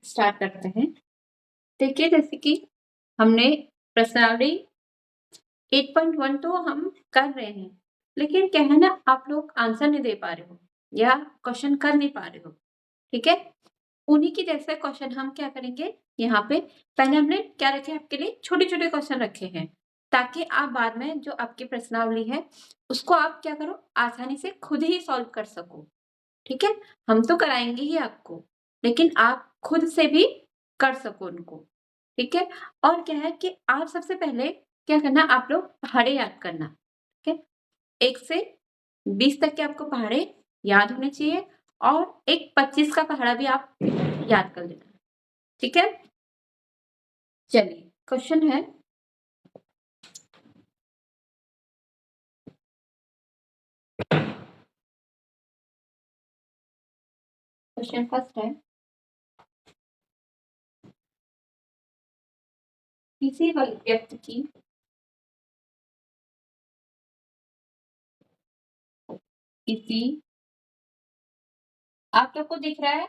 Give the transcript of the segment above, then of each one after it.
Start करते हैं। देखिए, जैसे कि हमने प्रश्नावली 8.1 तो हम कर रहे हैं, लेकिन क्या है ना, आप लोग आंसर नहीं दे पा रहे हो या क्वेश्चन कर नहीं पा रहे हो, ठीक है? उन्हीं के जैसे क्वेश्चन हम क्या करेंगे यहाँ पे, पहले हमने क्या रखे आपके लिए, छोटे-छोटे क्वेश्चन रखे हैं, ताकि आप बाद में जो आपकी प्रश्नावली है, उसको आप क्या करो, आसानी से खुद ही सॉल्व कर सको, ठीक है? हम तो कराएँगे ही आपको, लेकिन आप खुद से भी कर सको उनको, ठीक है? और क्या है कि आप सबसे पहले क्या करना, आप लोग पहाड़े याद करना, ठीक है? 1 से 20 तक के आपको पहाड़े याद होने चाहिए और एक 25 का पहाड़ा भी आप याद कर लेना, ठीक है? चलिए, क्वेश्चन है क्वेश्चन फर्स्ट है, किसी व्यक्ति की किसी आप लोग को दिख रहा है?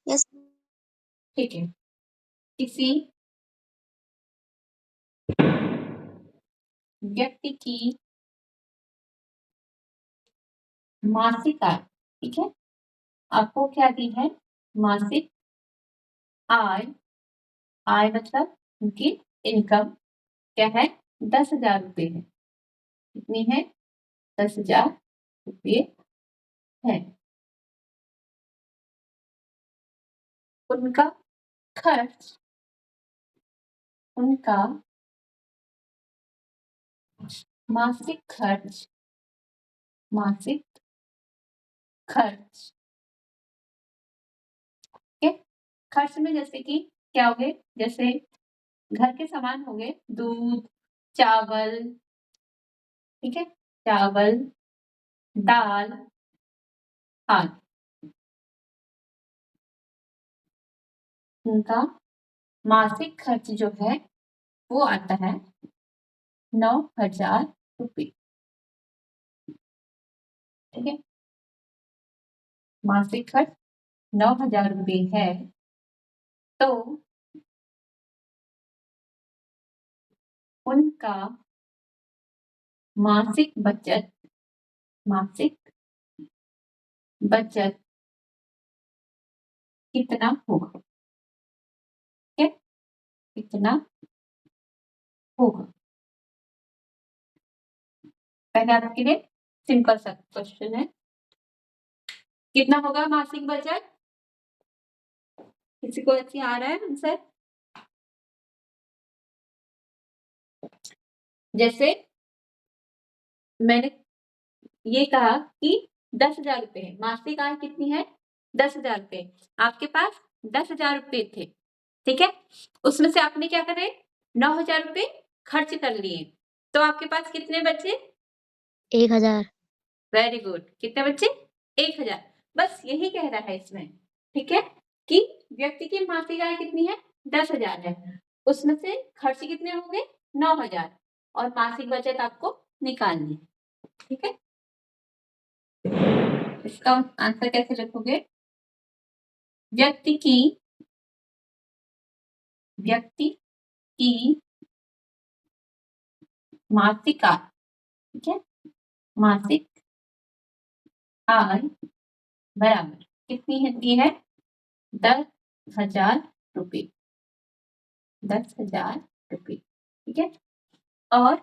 यस ठीक है। किसी व्यक्ति की मासिक आय, ठीक है? आपको क्या दी है? मासिक आय, आय मतलब उनकी इनकम क्या है? 10,000 रुपए है। कितनी है? 10,000 रुपये है। उनका खर्च, उनका मासिक खर्च, मासिक खर्च, ठीक है? खर्च में जैसे कि क्या हो गए? जैसे घर के सामान हो गए, दूध, चावल, ठीक है? चावल, दाल, आदि। उनका मासिक खर्च जो है वो आता है 9,000 रुपये, ठीक है? मासिक खर्च 9,000 रुपये है, तो उनका मासिक बचत, मासिक बचत कितना होगा? ठीक है? कितना होगा? पहले आपके लिए सिंपल सा क्वेश्चन है, कितना होगा मासिक बचत? किसी को ऐसे आ रहा है आंसर? जैसे मैंने ये कहा कि 10,000 रुपए है, मासिक आय कितनी है? 10,000 रुपए। आपके पास 10,000 रुपए थे, ठीक है? उसमें से आपने क्या करे? 9,000 रुपए खर्च कर लिए, तो आपके पास कितने बचे? 1,000 वेरी गुड। कितने बचे? 1,000। बस यही कह रहा है इसमें, ठीक है? कि व्यक्ति की मासिक आय कितनी है? 10,000 है, उसमें से खर्च कितने हो गए? 9,000 और मासिक बचत आपको निकालनी है, ठीक है? इसका आंसर कैसे लिखोगे? व्यक्ति की मासिक आय, ठीक है? मासिक आय बराबर कितनी है? 10,000 रुपये, 10,000 रुपये, ठीक है? और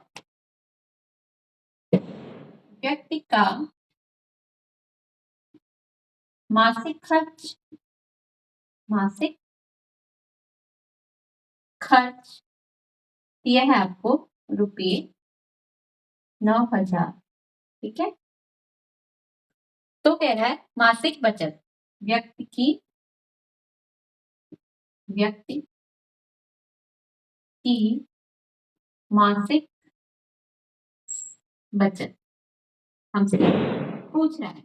व्यक्ति का मासिक खर्च, मासिक खर्च दिया है आपको रुपये 9,000, ठीक है? तो कह रहा है मासिक बचत, व्यक्ति की मासिक बचत हमसे पूछ रहा है।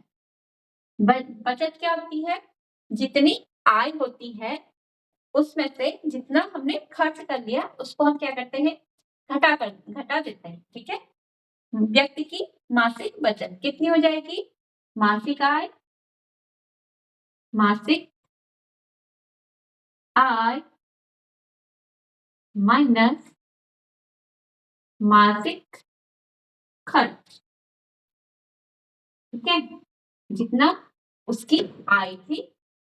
बचत क्या होती है? जितनी आय होती है उसमें से जितना हमने खर्च कर लिया उसको हम क्या करते हैं? घटा देते हैं, ठीक है? व्यक्ति की मासिक बचत कितनी हो जाएगी? मासिक आय मासिक आय माइनस मासिक खर्च। ठीक है, जितना उसकी आय थी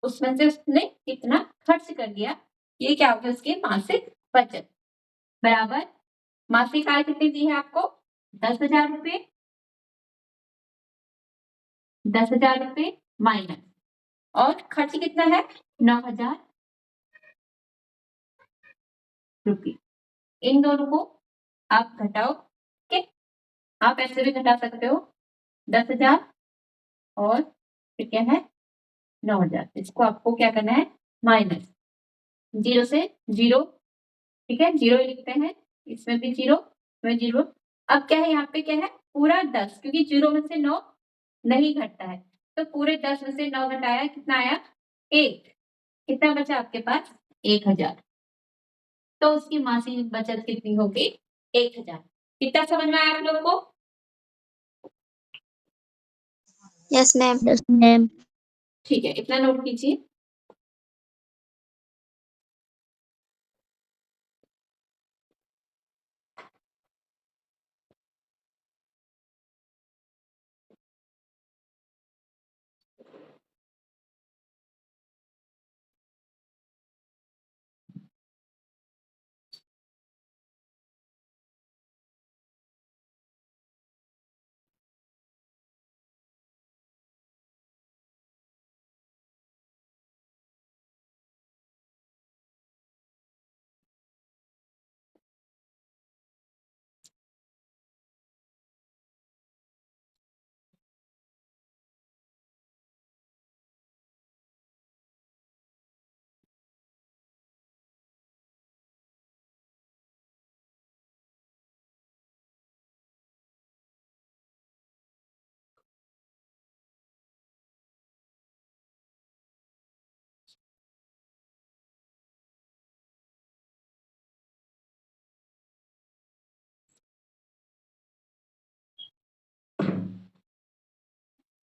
उसमें से उसने कितना खर्च कर दिया, ये क्या हो गया उसकी मासिक बचत। बराबर मासिक आय कितनी दी है आपको 10,000 रुपये, 10,000 रुपये माइनस और खर्च कितना है 9,000 रुपये। इन दोनों को आप घटाओ। ठीक है, आप ऐसे भी घटा सकते हो 10,000 और फिर क्या है 9,000, इसको आपको क्या करना है माइनस, जीरो से जीरो। ठीक है, जीरो लिखते हैं, इसमें भी जीरो, इसमें जीरो। अब क्या है यहाँ पे क्या है पूरा 10, क्योंकि जीरो में से 9 नहीं घटता है, तो पूरे 10 में से 9 घटाया कितना आया 1, कितना बचा आपके पास 1,000। तो उसकी मासिक बचत कितनी होगी 1,000। कितना समझ में आया आप लोगों को? Yes ma'am. Yes ma'am. ठीक है, इतना नोट कीजिए।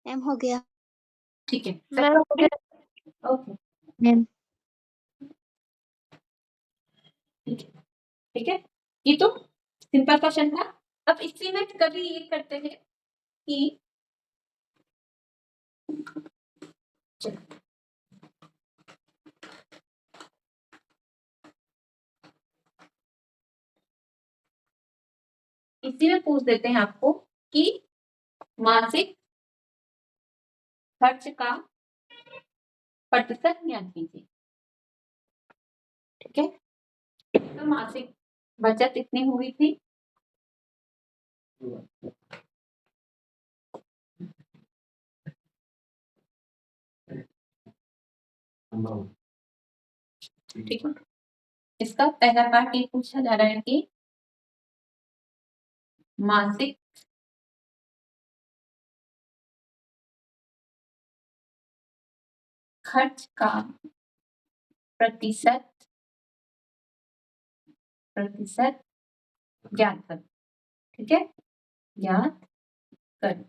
मैम हो गया। ठीक है, मैम हो गया। ओके, मैम ठीक है, ये तो सिंपल क्वेश्चन था। अब इसी में कभी ये करते हैं कि इसी में पूछ देते हैं आपको कि मासिक खर्च का प्रतिशत ज्ञात कीजिए। ठीक है, तो मासिक बचत इतनी हुई थी, ठीक है। इसका पहला पार्ट ये पूछा जा रहा है कि मासिक खर्च का प्रतिशत ज्ञात करो। ठीक है, ज्ञात करो।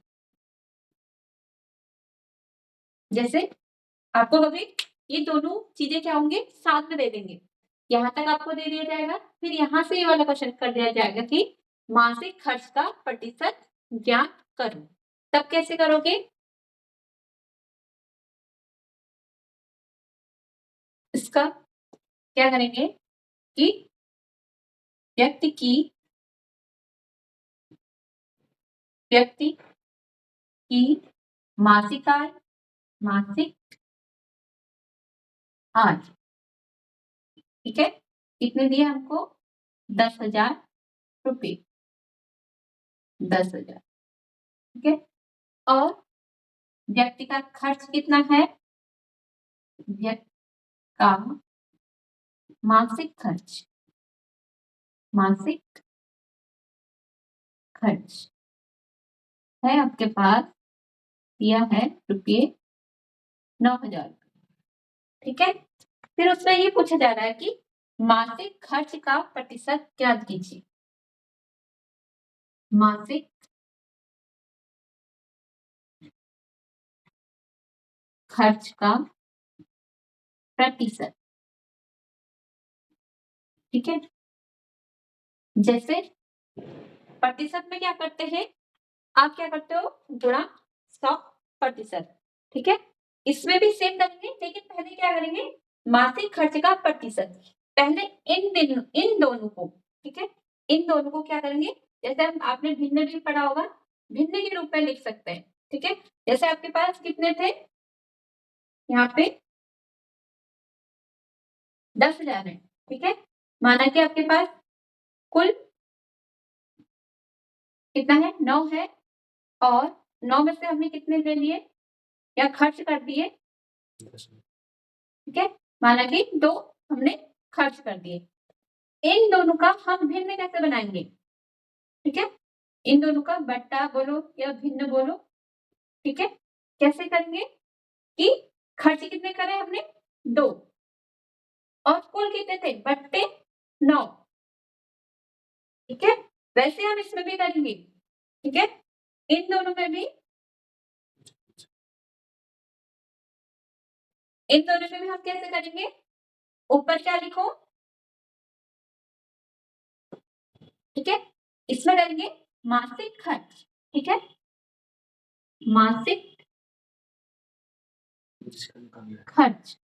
जैसे आपको कभी ये दोनों चीजें क्या होंगे साथ में दे देंगे, यहाँ तक आपको दे दिया जाएगा, फिर यहाँ से ये वाला क्वेश्चन कर दिया जाएगा कि मासिक खर्च का प्रतिशत ज्ञात करो। तब कैसे करोगे? इसका क्या करेंगे कि व्यक्ति की मासिक आय ठीक है, कितने दिए हमको 10,000 रुपये, 10,000। ठीक है, और व्यक्ति का खर्च कितना है, व्यक्ति का मासिक खर्च है आपके पास, दिया है रुपये 9,000। ठीक है, फिर उसमें ये पूछा जा रहा है कि मासिक खर्च का प्रतिशत ज्ञात कीजिए। मासिक खर्च का प्रतिशत। ठीक है, जैसे प्रतिशत में क्या करते हैं, आप क्या करते हो, गुणा 100%। ठीक है, इसमें भी सेम करेंगे, लेकिन पहले क्या करेंगे, मासिक खर्च का प्रतिशत। पहले इन दोनों को, ठीक है, इन दोनों को क्या करेंगे, जैसे हम आपने भिन्न भी पढ़ा होगा, भिन्न के रूप में लिख सकते हैं। ठीक है, जैसे आपके पास कितने थे, यहाँ पे 10,000 है। ठीक है, माना कि आपके पास कुल कितना है, 9 है, और 9 में से हमने कितने ले लिए या खर्च कर दिए, ठीक है, माना कि 2 हमने खर्च कर दिए। इन दोनों का हम भिन्न कैसे बनाएंगे, ठीक है, इन दोनों का बट्टा बोलो या भिन्न बोलो। ठीक है, कैसे करेंगे कि खर्च कितने करे हमने, 2, और कुल कितने थे, बट्टे 9। ठीक है, वैसे हम इसमें भी करेंगे। ठीक है, इन दोनों में भी, इन दोनों में भी हम कैसे करेंगे, ऊपर क्या लिखो, ठीक है, इसमें करेंगे मासिक खर्च। ठीक है, मासिक खर्च,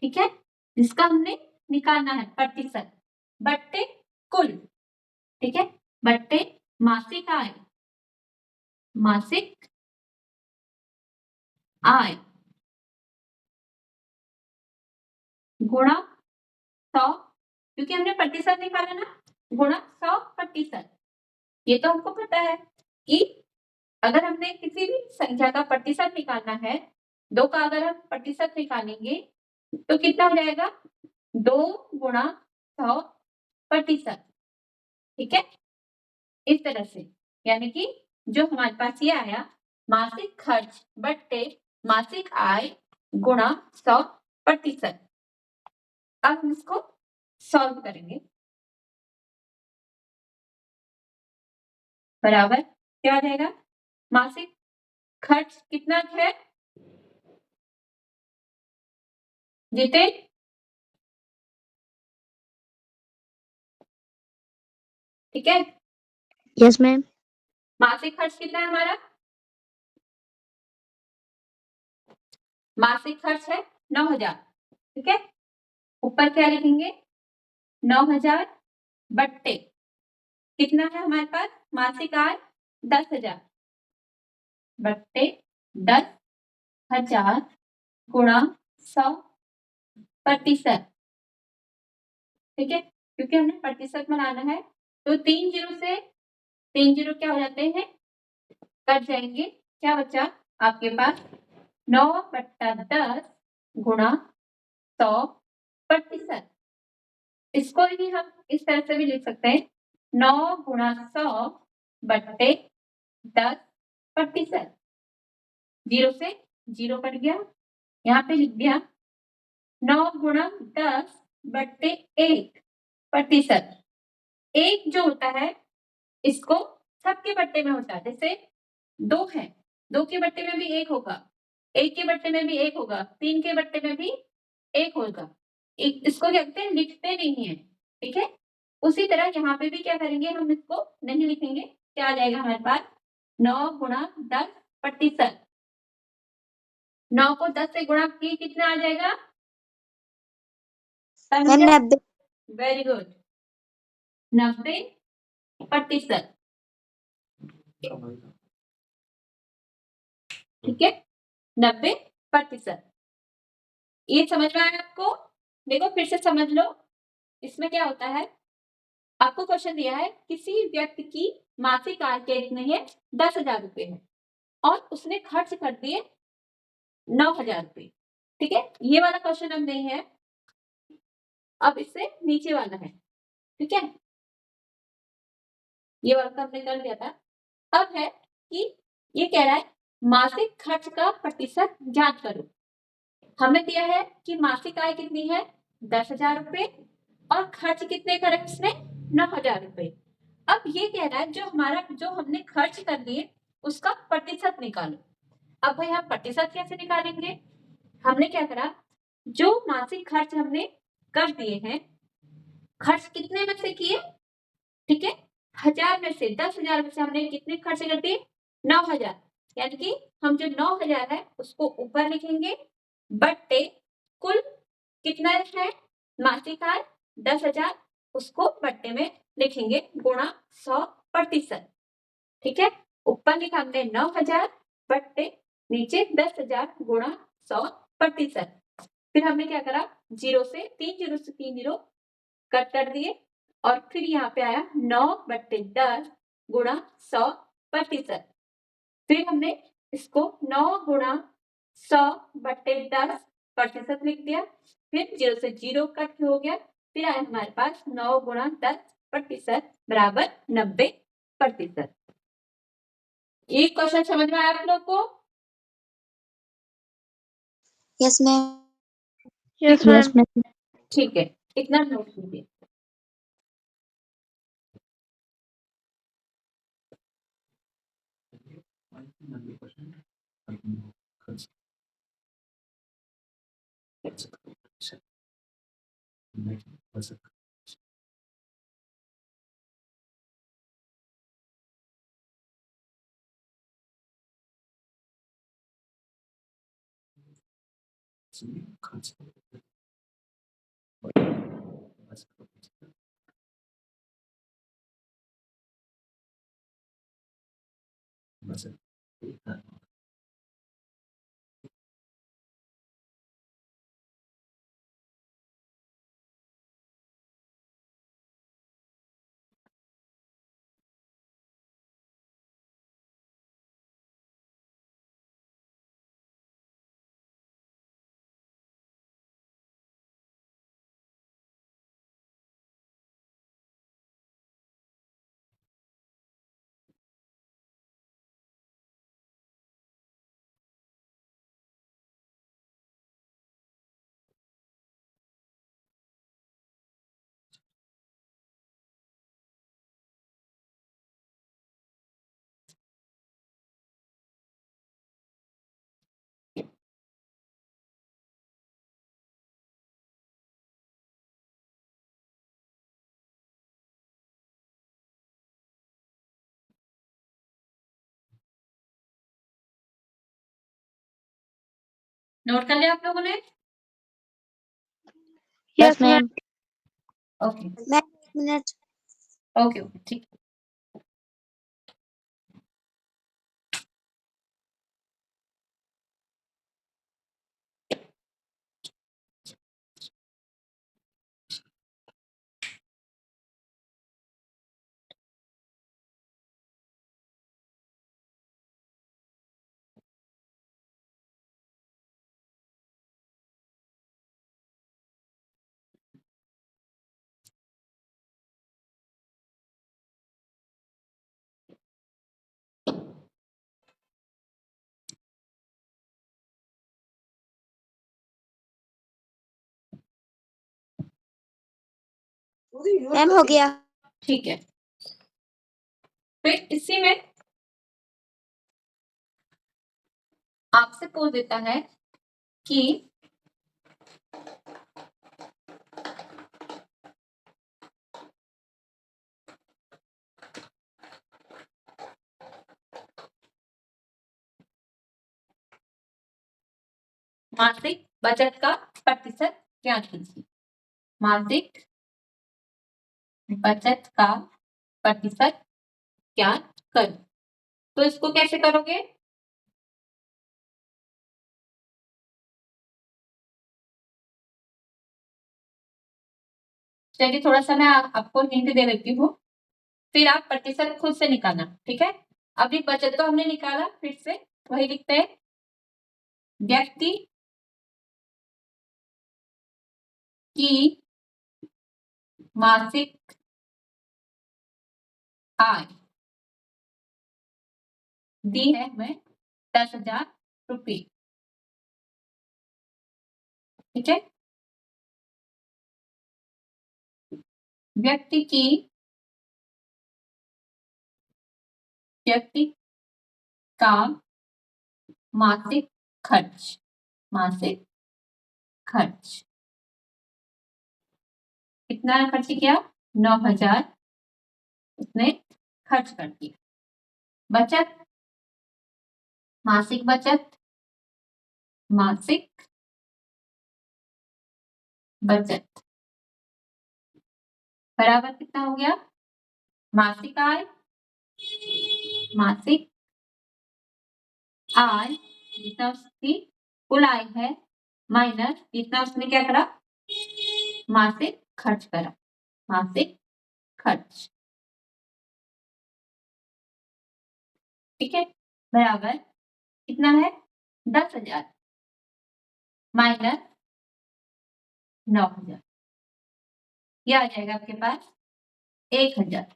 ठीक है, जिसका हमने निकालना है प्रतिशत, बट्टे कुल। ठीक है, बट्टे मासिक आय, मासिक आय गुणा 100, क्योंकि हमने प्रतिशत निकाला ना, गुणा 100%। ये तो हमको पता है कि अगर हमने किसी भी संख्या का प्रतिशत निकालना है, 2 का अगर हम प्रतिशत निकालेंगे तो कितना हो जाएगा, 2 गुणा 100%। ठीक है, इस तरह से, यानी कि जो हमारे पास ये आया, मासिक खर्च बट्टे मासिक आय गुणा 100%। अब हम इसको सॉल्व करेंगे, बराबर क्या आ जाएगा, मासिक खर्च कितना है, जितेन, ठीक है, यस मैम। मासिक खर्च कितना है हमारा, मासिक खर्च है 9,000। ठीक है, ऊपर क्या लिखेंगे, 9,000 बट्टे कितना है हमारे पास, मासिक आय 10,000, बट्टे 10,000 गुणा 100%। ठीक है, क्योंकि हमने प्रतिशत बनाना है, तो 3 जीरो से 3 जीरो क्या हो जाते हैं, कट जाएंगे, क्या बचा आपके पास, 9/10 गुणा 100%। इसको ही हम इस तरह से भी लिख सकते हैं, 9 गुणा 100 बट्टे 10%। जीरो से जीरो कट गया, यहाँ पे लिख दिया 9 गुणा 10 बट्टे 1%। एक जो होता है, इसको सबके बट्टे में होता है, जैसे 2 है, 2 के बट्टे में भी 1 होगा, 1 के बट्टे में भी 1 होगा, 3 के बट्टे में भी 1 होगा। इसको क्या कहते हैं, लिखते नहीं है। ठीक है, उसी तरह यहाँ पे भी क्या करेंगे, हम इसको नहीं लिखेंगे, क्या आ जाएगा हमारे पास, 9 गुणा 10%। 9 को 10 से गुणा किए कितना आ जाएगा, वेरी गुड, 90%। ठीक है, 90%। ये समझ में आया आपको, देखो फिर से समझ लो, इसमें क्या होता है, आपको क्वेश्चन दिया है, किसी व्यक्ति की मासिक आय कितनी है, 10,000 रुपए है, और उसने खर्च कर दिए 9,000 रुपए। ठीक है, ये वाला क्वेश्चन अब नहीं है, अब इससे नीचे वाला है। ठीक है, ये वाला तो हमने कर लिया था। अब है कि ये कह रहा है मासिक खर्च का प्रतिशत ज्ञात करो। हमें दिया है कि मासिक आय कितनी है, 10,000 रुपए, और खर्च कितने करे उसने, 9,000 रुपए। अब ये कह रहा है जो हमने खर्च कर लिए उसका प्रतिशत निकालो। अब भाई हम प्रतिशत कैसे निकालेंगे, हमने क्या करा, जो मासिक खर्च हमने कर दिए हैं, खर्च कितने में से किए, ठीक है, 1000 में से 10,000 में से हमने कितने खर्च कर दिए, 9,000, यानी कि हम जो 9,000 है उसको ऊपर लिखेंगे, बट्टे कुल कितना है मासिक आय 10,000, उसको बट्टे में लिखेंगे गुणा 100%, ठीक है। ऊपर लिखा हमने 9,000 बट्टे नीचे 10,000 गुणा 100%। फिर हमने क्या करा, 0 से 3 जीरो कट कर दिए और फिर यहाँ पे आया 9/10 गुणा 100%। फिर हमने इसको 9 गुणा 100/10% लिख दिया, फिर 0 से 0 कट हो गया, फिर आया हमारे पास 9 गुणा 10% बराबर 90%। ये क्वेश्चन समझ में आया आप लोग को? Yes, ma'am. Yes, Yes, ma'am. ma'am. ठीक है, इतना नोट कीजिए। नोट कर लिया आप लोगों ने? Yes, ma'am. Okay Ma'am, 1 minute. Okay okay, ठीक है। Ma'am, हो गया. ठीक है, फिर इसी में आपसे पूछ देता है कि मासिक बचत का प्रतिशत क्या कीजिए, मासिक बचत का प्रतिशत क्या करो, तो इसको कैसे करोगे, चलिए थोड़ा सा मैं आपको हिंट दे देती हूँ, फिर आप प्रतिशत खुद से निकालना, ठीक है। अभी बचत तो हमने निकाला, फिर से वही लिखते हैं, व्यक्ति की मासिक आय दी है हमें 10,000 रुपये, ठीक है। व्यक्ति का मासिक खर्च, मासिक खर्च। कितना खर्च किया? 9,000 उसने खर्च कर दिया। बचत, मासिक बचत, मासिक बचत बराबर कितना हो गया? मासिक आय, मासिक आय जितना उसकी कुल आय है माइनस जितना उसने क्या करा? मासिक खर्च करा। मासिक खर्च, ठीक है, बराबर कितना है? 10,000 माइनस 9,000, यह आ जाएगा आपके पास 1,000।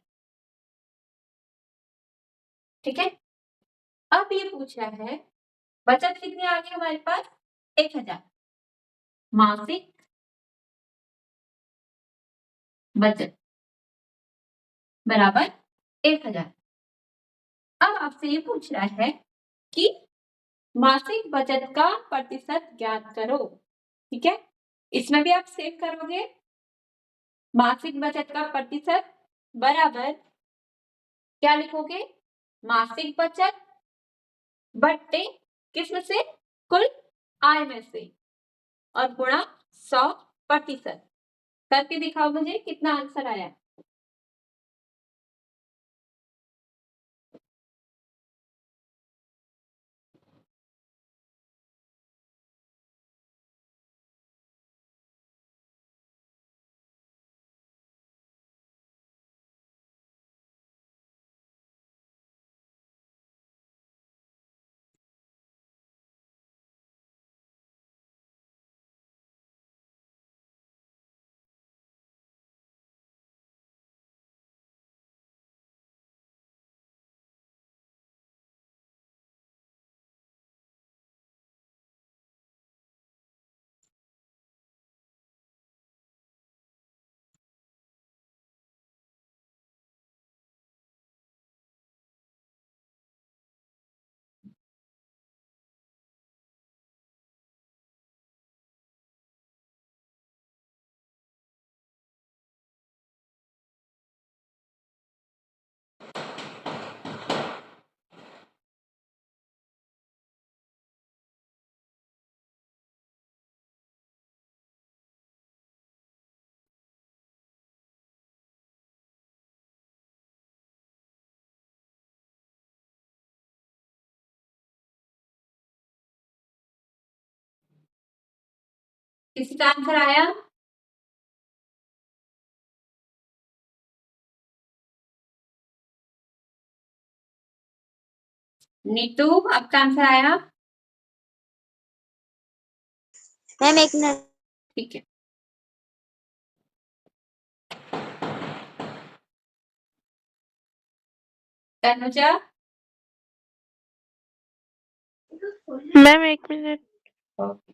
ठीक है, अब ये पूछ रहा है बचत कितनी आ गई हमारे पास? 1,000। मासिक बचत बराबर 1,000। अब आपसे ये पूछ रहा है कि मासिक बचत का प्रतिशत ज्ञात करो। ठीक है, इसमें भी आप सेव करोगे। मासिक बचत का प्रतिशत बराबर क्या लिखोगे? मासिक बचत बट्टे किसमें से? कुल आय में से, और गुणा 100%। करके दिखाओ मुझे कितना आंसर आया। किसका आंसर आया? नीतू, आपका आंसर आया? मैम एक मिनट। ठीक है, तनुजा। मैम एक मिनट। ओके,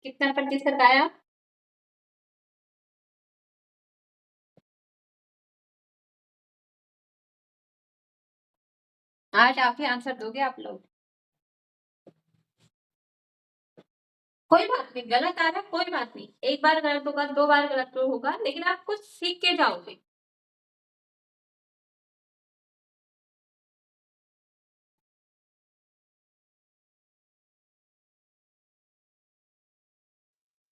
कितना प्रतिशत आया? आज आप ही आंसर दोगे आप लोग। कोई बात नहीं, गलत आ रहा है कोई बात नहीं, एक बार गलत होगा, 2 बार गलत तो होगा, लेकिन आप कुछ सीख के जाओगे।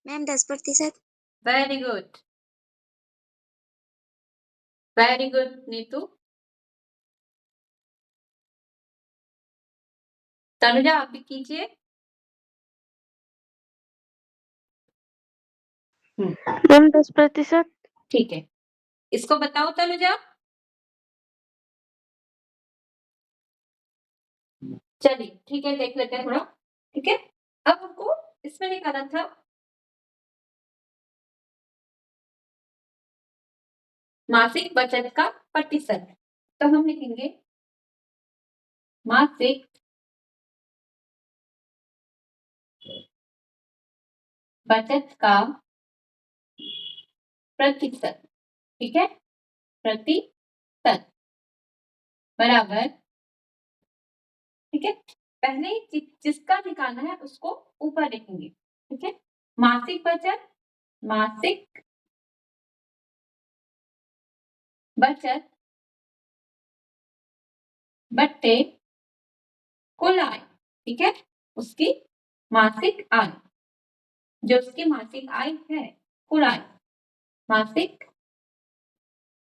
Ma'am 10%। Very good, very good Neetu. Tanuja आप भी कीजिए। मैम 10%। ठीक है, इसको बताओ तनुजा। चलिए ठीक है, देख लेते हैं थोड़ा। ठीक है, अब हमको इसमें निकालना था मासिक बचत का प्रतिशत। तो हम लिखेंगे मासिक बचत का प्रतिशत। ठीक है, प्रतिशत बराबर। ठीक है, पहले जिसका निकालना है उसको ऊपर लिखेंगे। ठीक है, मासिक बचत, मासिक बचत बट्टे कुल आय। ठीक है, उसकी मासिक आय, जो उसकी मासिक आय है, कुल आय, मासिक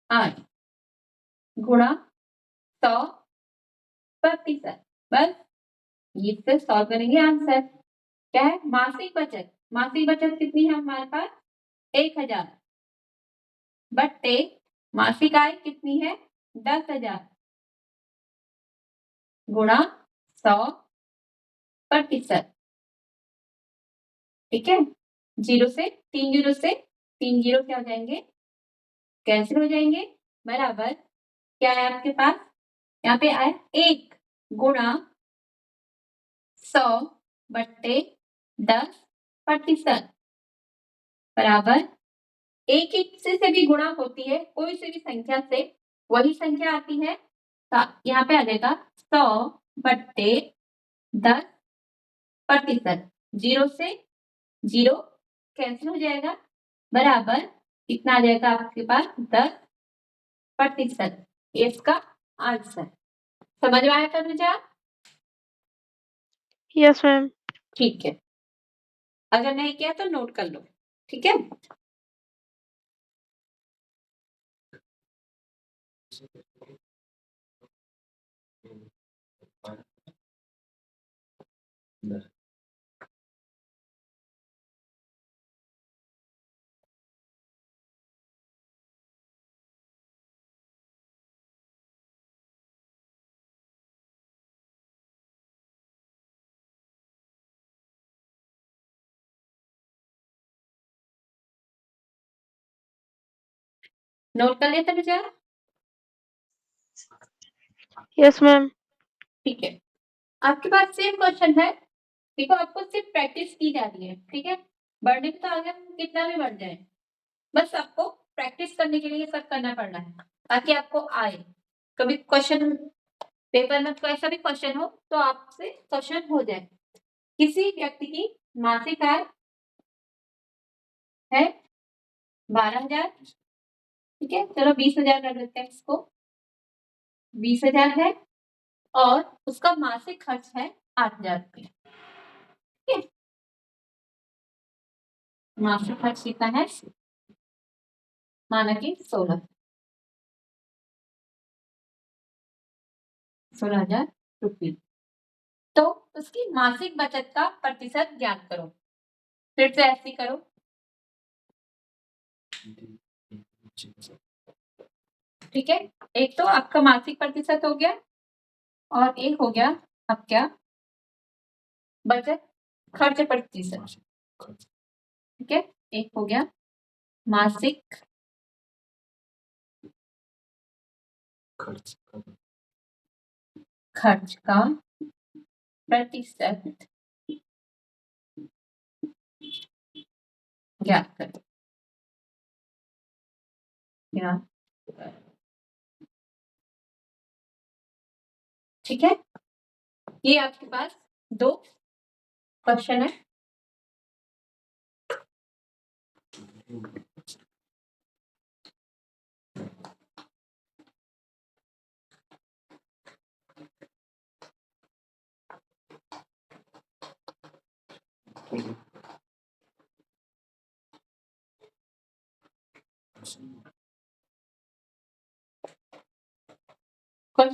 आय गुणा 100%। बस इससे सॉल्व करेंगे आंसर। क्या है? मासिक बचत, मासिक बचत कितनी है हमारे पास? 1000 बट्टे मासिक आय कितनी है? 10,000 गुणा 100%। ठीक है, जीरो से 3 जीरो से 3 जीरो क्या हो जाएंगे? कैंसिल हो जाएंगे। बराबर क्या है आपके पास? यहाँ पे आए 1 गुणा 100 बट्टे 10% बराबर एक एक से भी गुणा होती है, कोई से भी संख्या से वही संख्या आती है। यहाँ पे आ जाएगा 100 बट्टे 10%। जीरो से जीरो कैंसिल हो जाएगा। बराबर कितना आ जाएगा आपके पास? 10%। इसका आंसर समझ में आया था मुझे? Yes ma'am. ठीक है, अगर नहीं किया तो नोट कर लो। ठीक है, नोट कर लिया था मुझे? Yes ma'am. ठीक है, आपके पास सेम क्वेश्चन है। देखो, आपको सिर्फ प्रैक्टिस की जा रही है। ठीक है, बढ़ने में तो आगे कितना भी बढ़ जाए, बस आपको प्रैक्टिस करने के लिए सब करना पड़ना है, ताकि आपको आए। कभी क्वेश्चन पेपर में कोई ऐसा भी क्वेश्चन हो तो आपसे क्वेश्चन हो जाए। किसी व्यक्ति की मासिक आय है 12,000। ठीक है, चलो 20,000 कर लेते हैं इसको। 20,000 है और उसका मासिक खर्च है 8,000 रुपये। ठीक है, मासिक खर्च कितना है? माना कि 16,000 रुपये। तो उसकी मासिक बचत का प्रतिशत ज्ञात करो। फिर से ऐसे करो। ठीक है, एक तो आपका मासिक प्रतिशत हो गया और एक हो गया अब क्या? बचत खर्च प्रतिशत। ठीक है, एक हो गया मासिक खर्च का प्रतिशत ज्ञात करो। ज्ञात। ठीक है, ये आपके पास 2 क्वेश्चन है।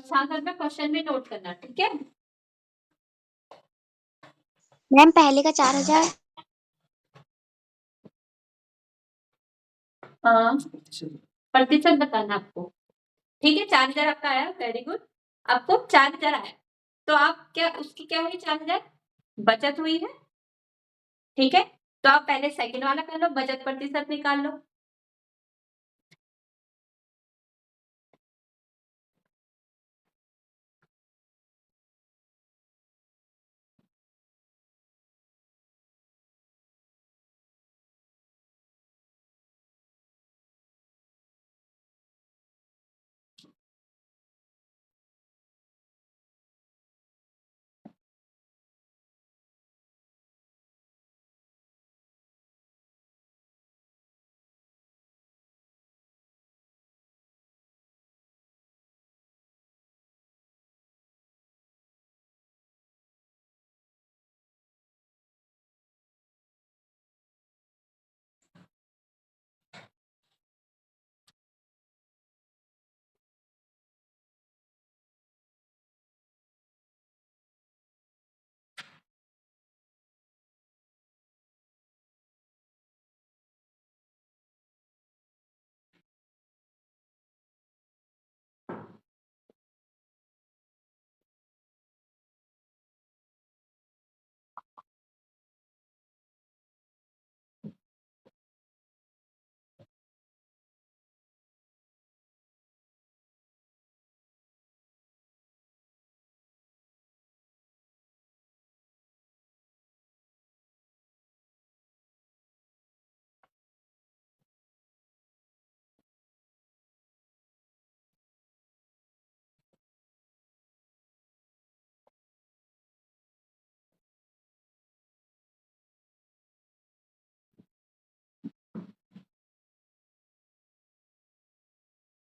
साथ में क्वेश्चन भी नोट करना, ठीक है? मैम पहले का 4000। हाँ, प्रतिशत बताना आपको। ठीक है, 4000 आपका आया, वेरी गुड। आपको 4000 आया, तो आप क्या उसकी क्या हुई? 4000 बचत हुई है, ठीक है? तो आप पहले सेकंड वाला कर लो, बचत प्रतिशत निकाल लो।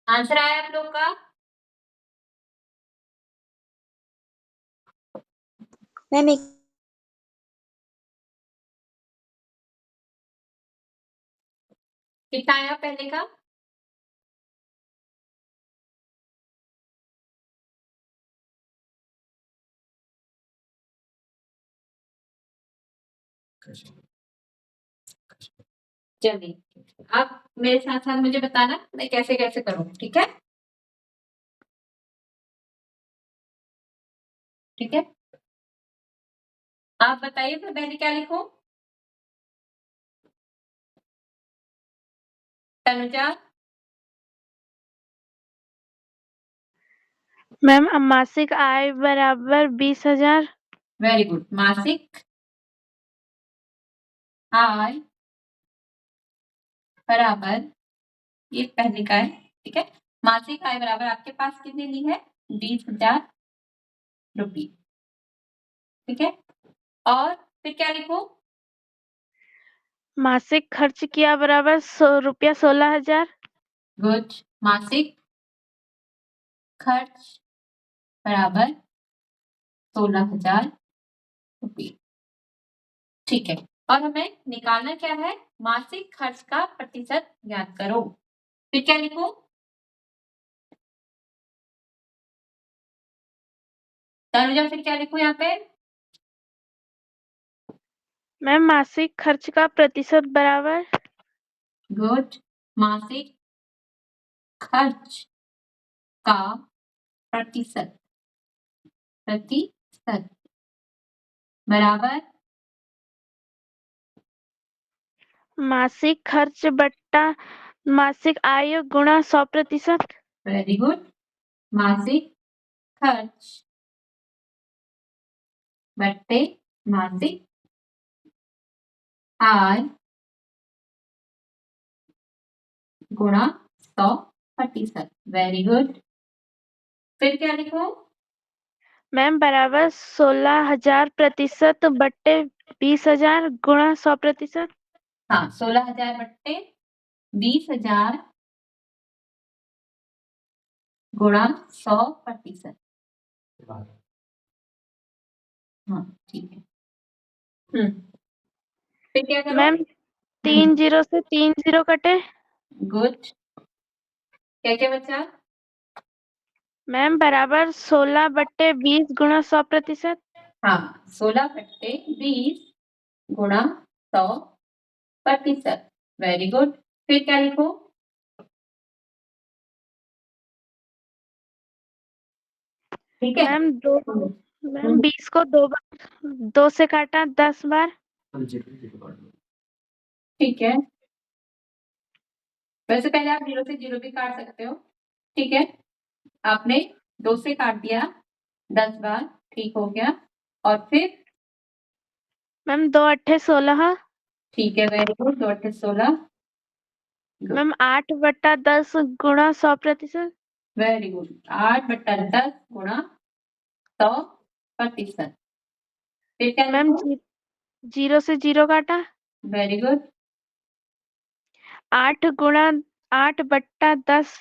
आंसर आया आप लोग का? मैम एक कितना आया पहले का? चलिए, आप मेरे साथ साथ मुझे बताना मैं कैसे कैसे करूँ, ठीक है? ठीक है, आप बताइए तो पहले क्या लिखूं? तनुजा, मैम मासिक आय बराबर 20,000। Very good. मासिक आय बराबर, ये पहले का है, ठीक है? मासिक आय बराबर आपके पास कितनी ली है? 20,000 रुपये, ठीक है? और फिर क्या लिखूं? मासिक खर्च किया बराबर रुपया 16,000। गुड। मासिक खर्च बराबर 16,000 रुपये, ठीक है? और हमें निकालना क्या है? मासिक खर्च का प्रतिशत ज्ञात करो। फिर क्या लिखूं? तनुजा, फिर क्या लिखूं यहाँ पे? मैम मासिक खर्च का प्रतिशत बराबर। गुड। मासिक खर्च का प्रतिशत प्रतिशत बराबर मासिक खर्च बट्टा मासिक आय गुणा 100%। Very good. मासिक खर्च बट्टे मासिक आय गुणा 100%। Very good. फिर क्या लिखूं? मैम बराबर 16,000 प्रतिशत बट्टे 20,000 गुणा 100%। हाँ, 16,000 बट्टे 20,000 गुणा 100%। हाँ ठीक है। फिर क्या करो? मैम 3 जीरो से 3 जीरो कटे। गुड। क्या क्या बचा? मैम बराबर 16/20 गुणा 100%। हाँ 16/20 गुणा 100%। Very good. फिर क्या लिखो? ठीक है मैम 20 को 2 से काटा 10 बार। ठीक है। वैसे पहले आप 0 से 0 भी काट सकते हो। ठीक है, आपने 2 से काट दिया 10 बार, ठीक हो गया। और फिर मैम 2 अट्ठे 16। ठीक है, वेरी गुड। 2 8 16। मैम 8/10 गुणा 100%। Very good. 8/10 गुणा 100%। फिर क्या मैम लिखो? 0 से 0 काटा। Very good. 8 गुणा 8/10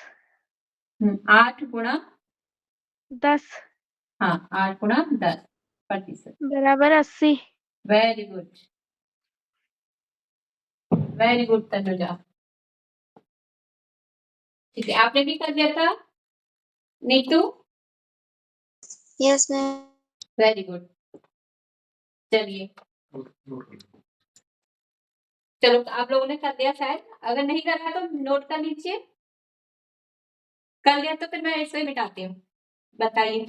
8 गुणा 10 हाँ 8 गुणा 10%। बराबर 80। Very good, very good Tanuja. ठीक है, आपने भी कर दिया था Neetu? Yes ma'am. Very good. चलिए, चलो आप लोगों ने कर दिया शायद। अगर नहीं कर रहा तो नोट कर लीजिए। कर लिया तो फिर मैं इसमें मिटाती हूँ। बताइए।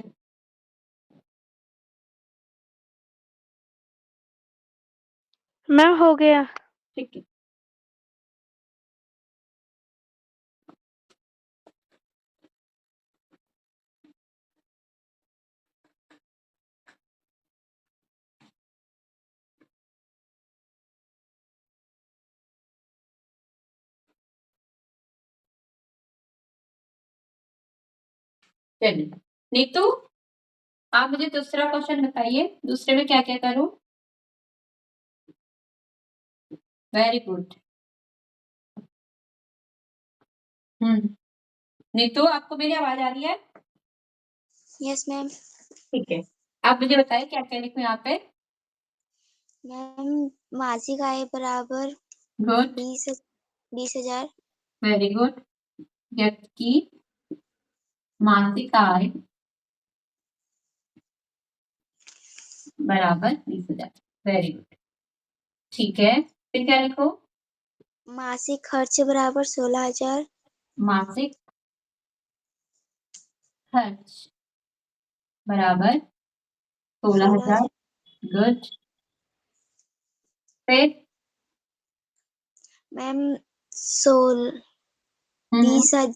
मैम हो गया। ठीक है। चलिए नीतू, आप मुझे दूसरा क्वेश्चन बताइए, दूसरे में क्या क्या करूं? Very good. नीतू, आपको मेरी आवाज आ रही है? Yes ma'am. ठीक है, आप मुझे बताइए क्या क्या लिखूं यहाँ पे? मैम मासिक आय बराबर गुड। 20,000। Very good. व्यक्ति की मासिक आय बराबर 20,000। Very good. ठीक है, फिर क्या लिखो? मासिक खर्च बराबर 16,000। मासिक खर्च बराबर 16,000। 16,000। गुड। फिर मैम 20,000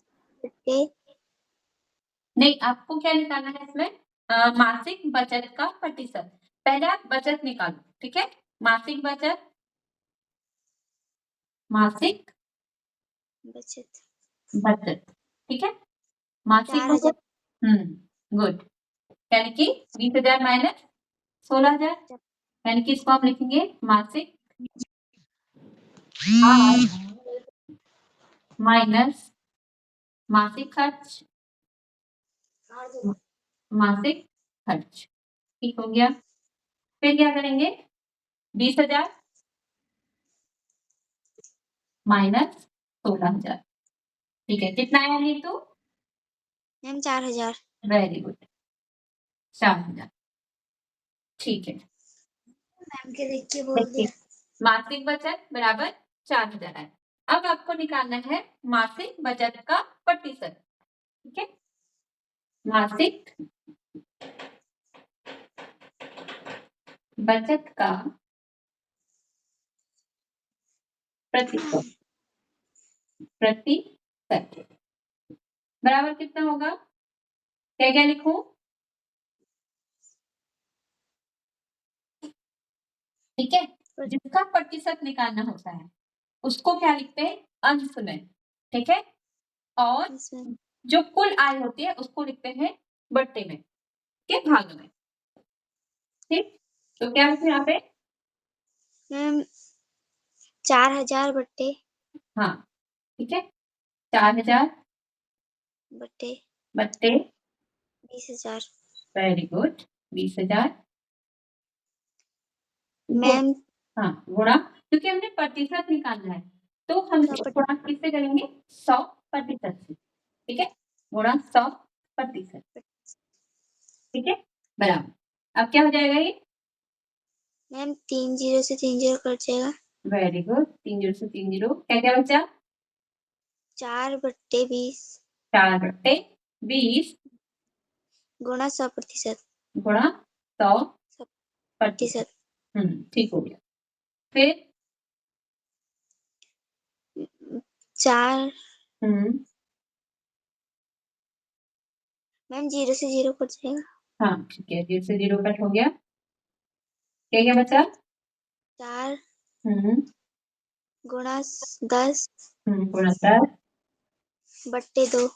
नहीं, आपको क्या निकालना है इसमें? मासिक बचत का प्रतिशत। पहले आप बचत निकालो, ठीक है? मासिक बचत, मासिक बचत बचत, ठीक है? मासिक 4,000। बचत। गुड। यानी कि 20,000 माइनस 16,000, यानी कि इसको आप लिखेंगे मासिक आय माइनस मासिक खर्च, मासिक खर्च। ठीक हो गया। फिर क्या करेंगे? 20,000 माइनस 16,000। ठीक है, कितना आया नीतू? मैम 4,000। Very good, 4,000। ठीक है, मैम के देख के बोल देखिए दिया। मासिक बचत बराबर 4,000 है। अब आपको निकालना है मासिक बचत का प्रतिशत, ठीक है? मासिक बचत का प्रतिशत, प्रतिशत बराबर कितना होगा? क्या क्या लिखूं? ठीक है, जिसका प्रतिशत निकालना होता है उसको क्या लिखते हैं? अंश में, ठीक है? और यस मैम। जो कुल आय होती है उसको लिखते हैं बट्टे में, के भाग में। ठीक, तो क्या लिखूं यहाँ पे? मैम 4,000 बट्टे हाँ ठीक है, 4000 बटे बट्टे 20,000। वेरी गुड, 20,000 मैम हाँ गुणा, क्योंकि हमने प्रतिशत निकालना है तो हम 100 गुणा किससे करेंगे, 100% से, ठीक है, गुणा 100%, ठीक है, बराबर। अब क्या हो जाएगा ये, मैम 3 0 से 3 0 कट जाएगा। वेरी गुड, 3 0 से 3 0 क्या क्या बचा, 4/20 4/20 गुणा 100%। गुणा 100%। 100%। ठीक हो गया। फिर 4 हम्म मैम 0 से 0 कट जाएगा। हाँ ठीक है, 0 से 0 कट हो गया, क्या क्या बचा, 4 गुणा गुणा 10 गुणा 10 बट्टे 2।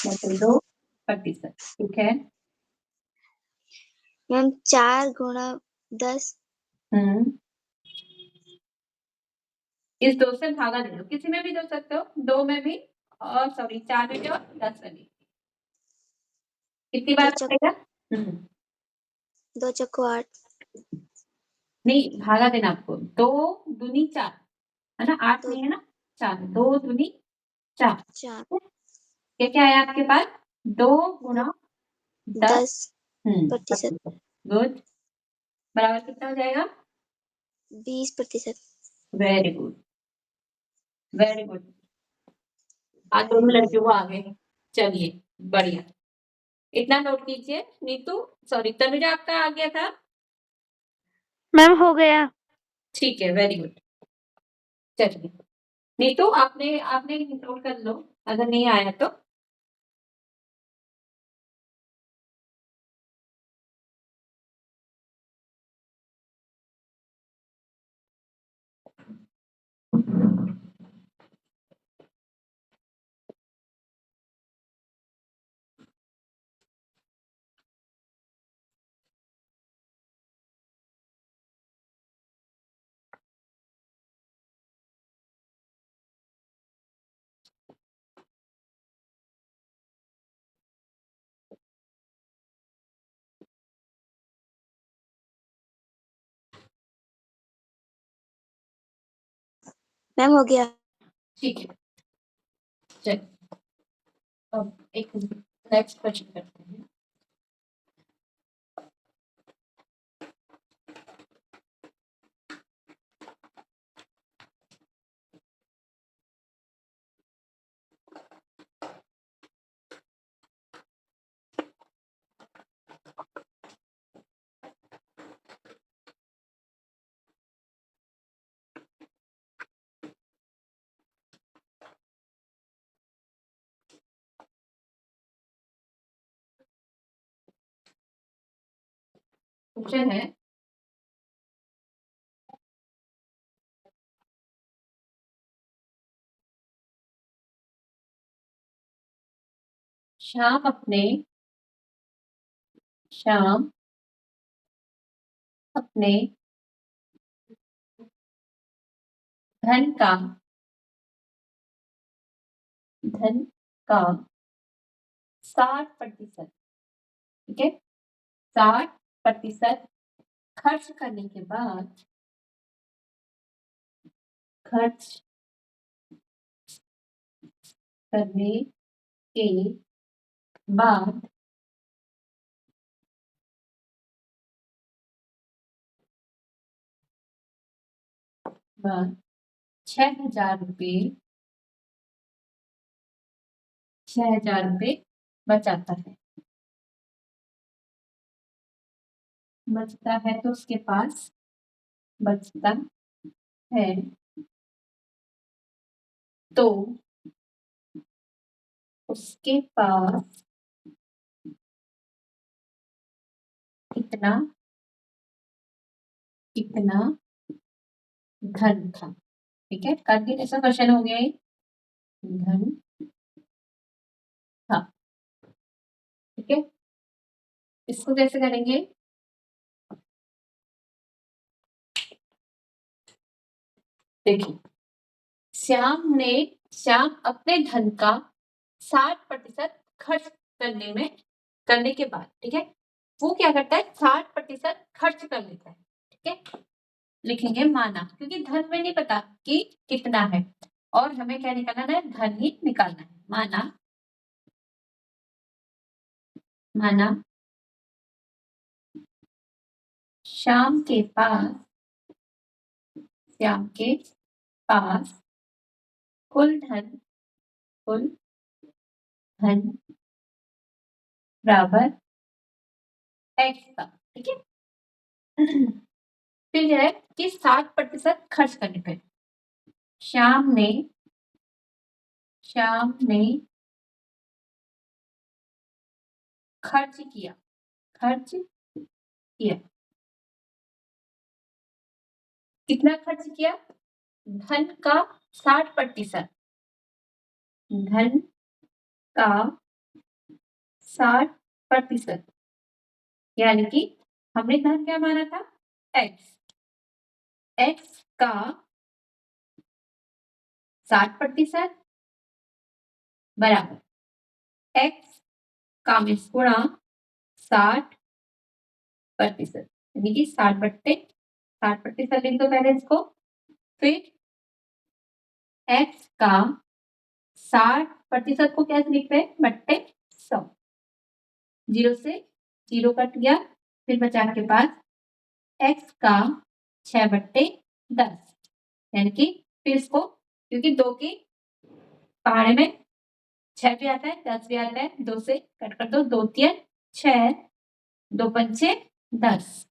बटे 2%, ठीक है, मैम 4 गुणा 10 इस 2 से भागा दे दो, किसी में भी दे सकते हो, 2 में भी और सॉरी 4 में भी और 10 में भी, कितनी बार बचेगा, 2 चक्को 8। नहीं भागा देना आपको, 2 दूनी 4 है ना, 8 2 नहीं है ना, 4, 2 दूनी 4, 4 क्या क्या आया आपके पास, 2 गुणा 10 10%। गुड, बराबर कितना हो जाएगा, 20%। वेरी गुड, वेरी गुड, आज दोनों लड़कियों को आ गए, चलिए बढ़िया, इतना नोट कीजिए। नीतू सॉरी तनुजा आपका आ गया था, मैम हो गया। ठीक है, वेरी गुड, चलिए नीतू आपने आपने नोट कर लो, अगर नहीं आया तो, मैम हो गया। ठीक है, चलिए अब एक नेक्स्ट क्वेश्चन करते हैं। क्वेश्चन है, श्याम अपने श्याम अपने धन का धन का 60%, ठीक है, 60% खर्च करने के बाद खर्च करने के बाद बाद 6,000 रुपये 6,000 रुपये बचाता है, बचता है तो उसके पास बचता है तो उसके पास कितना कितना धन था, ठीक है, कंटिन्यूएशन क्वेश्चन हो गया ये, धन था, ठीक है, इसको कैसे करेंगे, देखिए श्याम अपने धन का 60% खर्च करने के बाद, ठीक है, वो क्या करता है 60% खर्च कर लेता है, ठीक है। लिखेंगे माना, क्योंकि धन में नहीं पता कि कितना है और हमें क्या निकालना है, धन ही निकालना है। माना श्याम के पास कुल धन बराबर x का, ठीक है। फिर जो है कि 60% खर्च करने पे श्याम ने खर्च किया। कितना खर्च किया? धन का 60%, धन का 60%, यानी कि हमने धन क्या माना था, x का 60% बराबर x का मीन्स गुणा 60%, यानी कि 60% लिख दो पहले इसको, फिर x का 60% को कैसे लिख रहे हैं, बट्टे 100, 0 से 0 कट गया, फिर बचा के पास x का 6/10, यानी कि फिर इसको, क्योंकि 2 के पहाड़े में 6 भी आता है 10 भी आता है, 2 से कट कर दो, 2 3 6, 2 पंचे 10,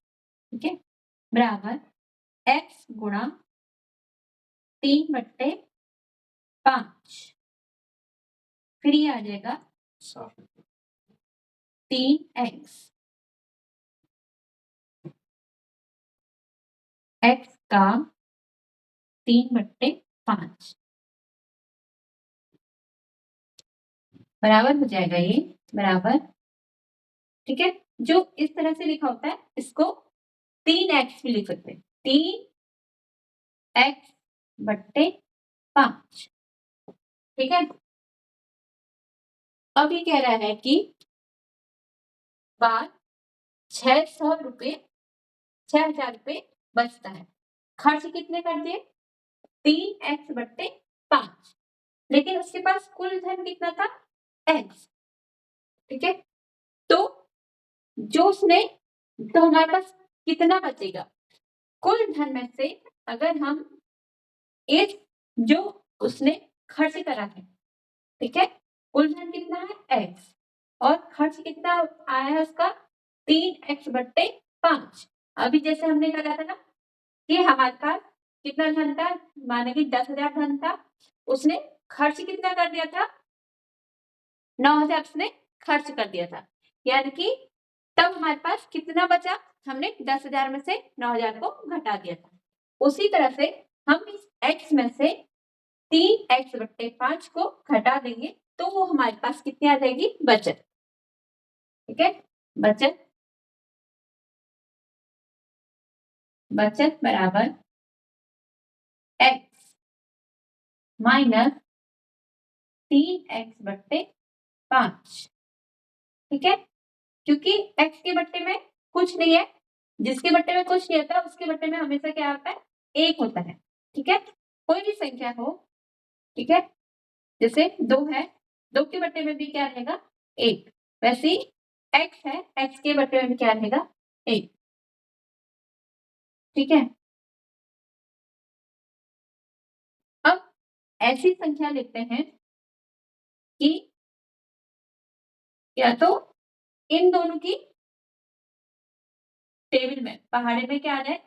ठीक है, बराबर x गुणा 3/5, फिर ये आ जाएगा 3x, x का 3/5 बराबर हो जाएगा, ये बराबर, ठीक है। जो इस तरह से लिखा होता है इसको 3x भी लिख सकते हैं, 3x/5, ठीक है। अब ये कह रहा है कि बार 600 रुपये 6000 रुपये बचता है, खर्च कितने कर दिए, 3x/5, लेकिन उसके पास कुल धन कितना था, x, ठीक है। तो हमारे पास कितना बचेगा, कुल धन में से अगर हम इस जो उसने खर्च करा है, ठीक है, कुल धन कितना है x और खर्च कितना आया है उसका 3x/5। अभी जैसे हमने कहा था ना कि हमारे पास कितना धन था, माने कि 10,000 धन था, उसने खर्च कितना कर दिया था, 9,000 उसने खर्च कर दिया था, यानी कि तब हमारे पास कितना बचा, हमने 10,000 में से 9,000 को घटा दिया था। उसी तरह से हम इस x में से 3x/5 को घटा देंगे तो वो हमारे पास कितनी आ जाएगी, बचत, ठीक है। बचत बराबर x माइनस 3x/5, ठीक है, क्योंकि x के बट्टे में कुछ नहीं है, जिसके बट्टे में कुछ नहीं होता उसके बट्टे में हमेशा क्या आता है, 1 होता है, ठीक है। कोई भी संख्या हो, ठीक है, जैसे 2 है, 2 के बट्टे में भी क्या रहेगा, 1, वैसे ही x है, x के बट्टे में भी क्या रहेगा, 1, ठीक है। अब ऐसी संख्या लिखते हैं कि या तो इन दोनों की टेबल में पहाड़े में क्या आ जाए,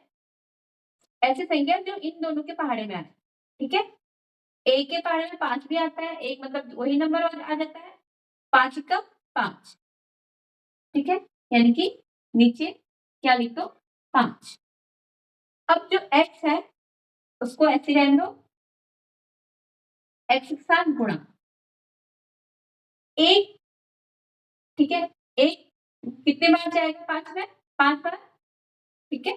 ऐसी संख्या जो इन दोनों के पहाड़े में आ जाए, ठीक है। a के पहाड़े में 5 भी आता है, एक मतलब वही नंबर आ जाता है, 5 का 5, ठीक है, यानी कि नीचे क्या लिख दो, 5। अब जो x है उसको ऐसे रहने दो, x के साथ गुणा 1, ठीक है, 1 कितने बार जाएगा, 5 में, 5 बार, ठीक है,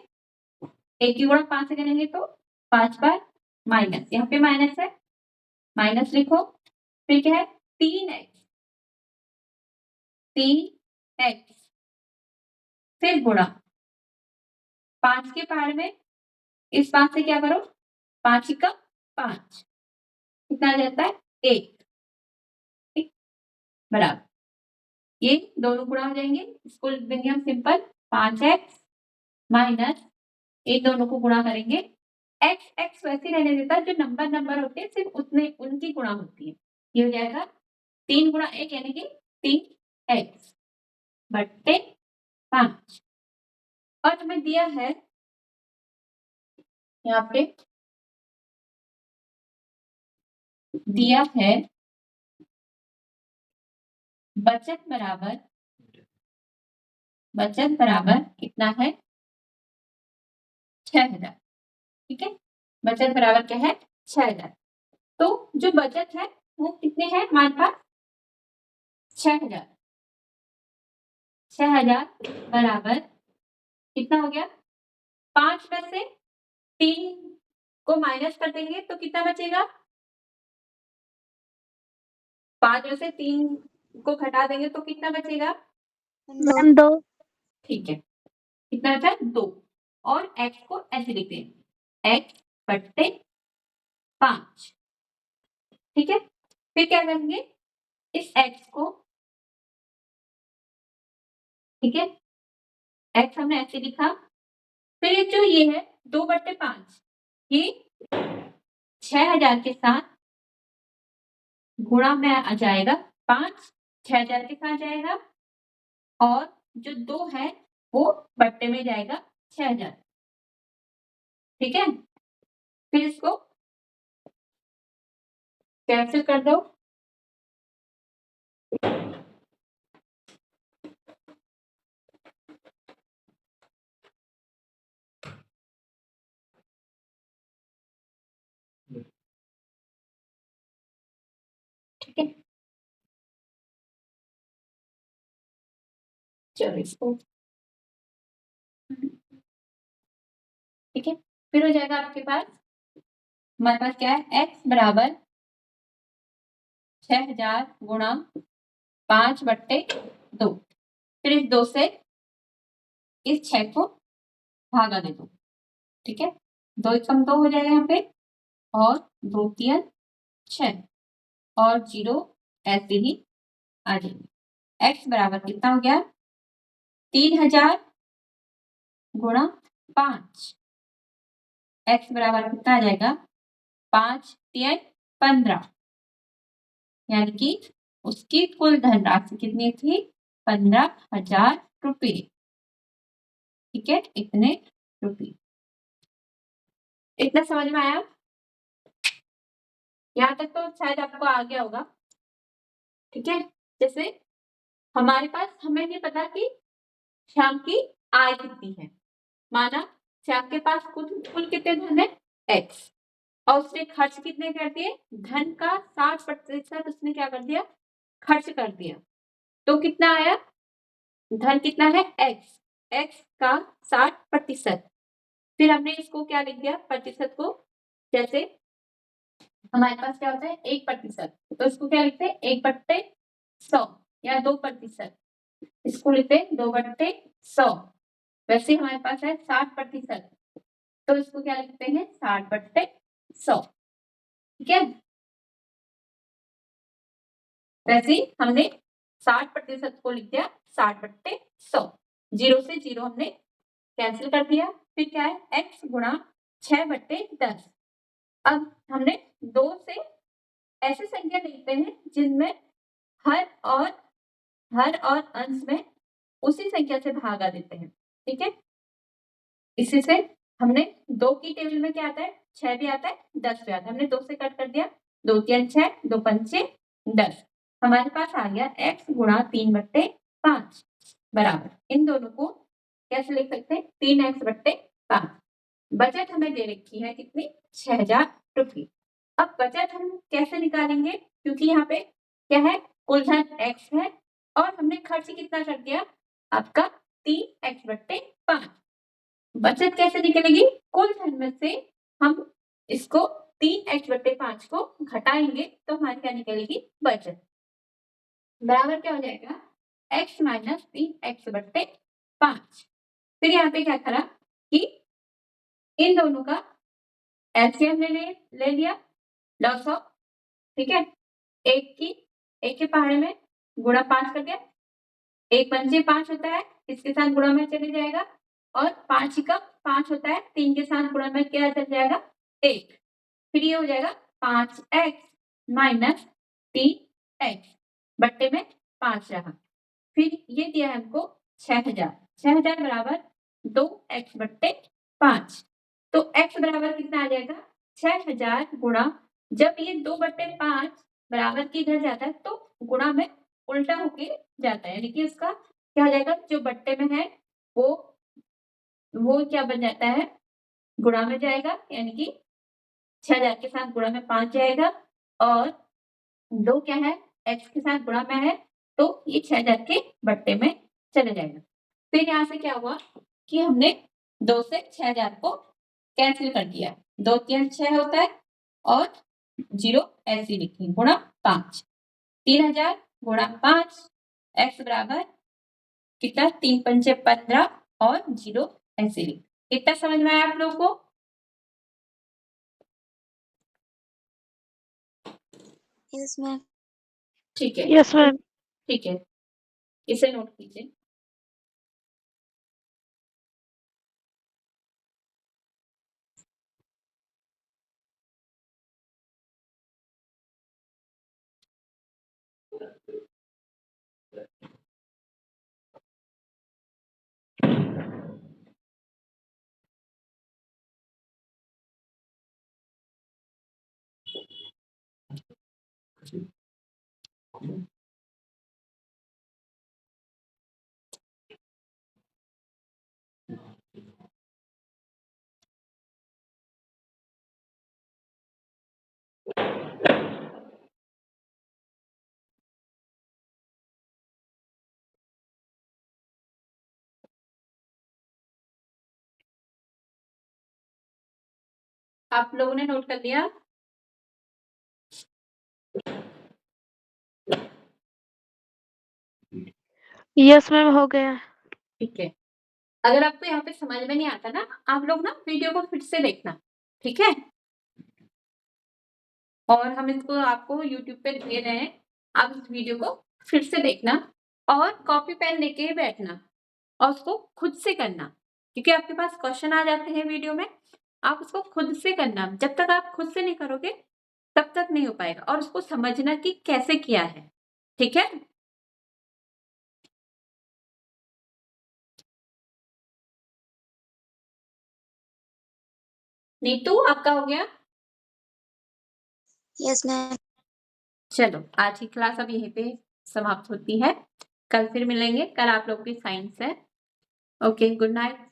1 की गुणा 5 से करेंगे तो 5 बार, माइनस यहाँ पे माइनस है माइनस लिखो, फिर क्या है 3x, 3x, फिर गुणा 5 के पार में इस 5 से क्या करो, 5 का 5, कितना आ जाता है 1, ठीक, बराबर ये दोनों गुणा हो जाएंगे, इसको लिख देंगे हम सिंपल 5x माइनस ये दोनों को गुणा करेंगे, x x वैसे रहने देता है, जो नंबर होते हैं सिर्फ उतने उनकी गुणा होती है, ये हो जाएगा 3 गुणा 1 यानी कि 3x बट्टे 5 और हमें दिया है यहाँ पे दिया है बचत बराबर कितना है 6000, ठीक है, बचत बराबर क्या है 6000, तो जो बचत है वो कितने है हमारे पास 6000, 6000 बराबर कितना हो गया, 5 में से 3 को माइनस कर देंगे तो कितना बचेगा, 5 में से 3 को घटा देंगे तो कितना बचेगा, मैम 2। ठीक है, कितना बचा 2 और x को ऐसे लिखते हैं x बट्टे 5, ठीक है, फिर क्या करेंगे इस x को, ठीक है, x हमने ऐसे लिखा, फिर जो ये है 2/5 ये 6000 के साथ गुणा में आ जाएगा, 5 6000 के साथ जाएगा और जो 2 है वो बट्टे में जाएगा 6000, ठीक है, फिर इसको कैंसिल कर दो, ठीक है, चलो इसको, ठीक है, फिर हो जाएगा आपके पास, हमारे पास क्या है x बराबर 6000 गुणा 5/2, फिर इस 2 से इस 6 को भागा दे दो, ठीक है, 2 एकम 2 हो जाएगा यहाँ पे और 2 3 6 और 0 ऐसे ही आ जाएंगे, x बराबर कितना हो गया 3000 गुणा 5, x बराबर कितना आ जाएगा 5 3 15, यानी कि उसकी कुल धनराशि कितनी थी 15,000 रुपये, ठीक है, इतने रुपये, इतना समझ में आया, यहाँ तक तो शायद आपको आ गया होगा, ठीक है, जैसे हमारे पास हमें नहीं पता कि श्याम की आय कितनी है, माना श्याम के पास कुल कितने धन है x और उसने खर्च कितने कर दिए, धन का 60% उसने क्या कर दिया खर्च कर दिया, तो कितना आया धन कितना है x का 60%, फिर हमने इसको क्या लिख दिया प्रतिशत को, जैसे हमारे पास क्या होता है 1%, तो इसको क्या लिखते हैं 1/100 या 2%, इसको लिखते हैं 2/100, वैसे हमारे पास है 60%, तो इसको क्या लिखते हैं 60/100, ठीक है, वैसे हमने 60% को लिख दिया 60/100, 0 से 0 हमने कैंसिल कर दिया, फिर क्या है x गुणा 6/10, अब हमने 2 से ऐसी संख्या लिखते हैं जिनमें हर और अंश में उसी संख्या से भागा देते हैं, ठीक है, इसी से हमने 2 की टेबल में क्या आता है 6 भी आता है 10 भी आता है, हमने 2 से कट कर दिया, 2 3 6 2 5 10, हमारे पास आ गया x गुणा 3/5 बराबर, इन दोनों को कैसे लिख सकते हैं 3x/5, बचत हमें दे रखी है कितनी 6000 रुपये, अब बचत हम कैसे निकालेंगे, क्योंकि यहाँ पे क्या है कुल धन x है और हमने खर्च कितना कर दिया आपका 3x/5, बचत कैसे निकलेगी कुल धन में से हम इसको 3x/5 को घटाएंगे तो हमारी क्या निकलेगी, बचत। बराबर क्या हो जाएगा, x माइनस 3x/5। फिर यहाँ पे क्या करा कि इन दोनों का एलसीएम ले लिया, लॉस ऑफ, ठीक है, एक के पहाड़े में गुणा 5 कर दिया, 1 पंजे 5 होता है, इसके साथ गुणा में चले जाएगा, और 5 का 5 होता है, 3 के साथ गुणा में क्या चल जाएगा, 1। फिर ये हो जाएगा 5x माइनस 3x बट्टे में 5 रहा। फिर ये दिया है हमको 6000 बराबर 2x/5। तो x बराबर कितना आ जाएगा, 6000 गुणा, जब ये 2/5 बराबर के इधर जाता है तो गुणा में उल्टा होके जाता है, यानी कि उसका क्या हो जाएगा, जो बट्टे में है वो क्या बन जाता है, गुणा में जाएगा, यानी कि 6000 के साथ गुणा में 5 जाएगा, और 2 क्या है, x के साथ गुणा में है, तो ये 6000 के बट्टे में चले जाएगा। फिर यहाँ से क्या हुआ कि हमने 2 से 6000 को कैंसिल कर दिया, 2 3 6 होता है, और 0 ऐसे लिखी, गुणा 5, 3000 गुणा 5, x बराबर कितना, 3 पंजे 15, और 0 ऐसे लिखी। कितना समझ में आया आप लोगों को? Yes ma'am. ठीक है, यस मैम। ठीक है, इसे नोट कीजिए। आप लोगों ने नोट कर लिया? यस मैम, हो गया। ठीक है, अगर आपको यहाँ पे समझ में नहीं आता ना, आप लोग ना वीडियो को फिर से देखना, ठीक है, और हम इसको आपको यूट्यूब पे दे रहे हैं, आप इस वीडियो को फिर से देखना, और कॉपी पेन लेके बैठना, और उसको खुद से करना, क्योंकि आपके पास क्वेश्चन आ जाते हैं वीडियो में, आप उसको खुद से करना। जब तक आप खुद से नहीं करोगे तब तक नहीं हो पाएगा, और उसको समझना कि कैसे किया है, ठीक है। नीतू, आपका हो गया? Yes ma'am. चलो, आज की क्लास अब यहीं पे समाप्त होती है, कल फिर मिलेंगे, कल आप लोग की साइंस है। Okay, good night.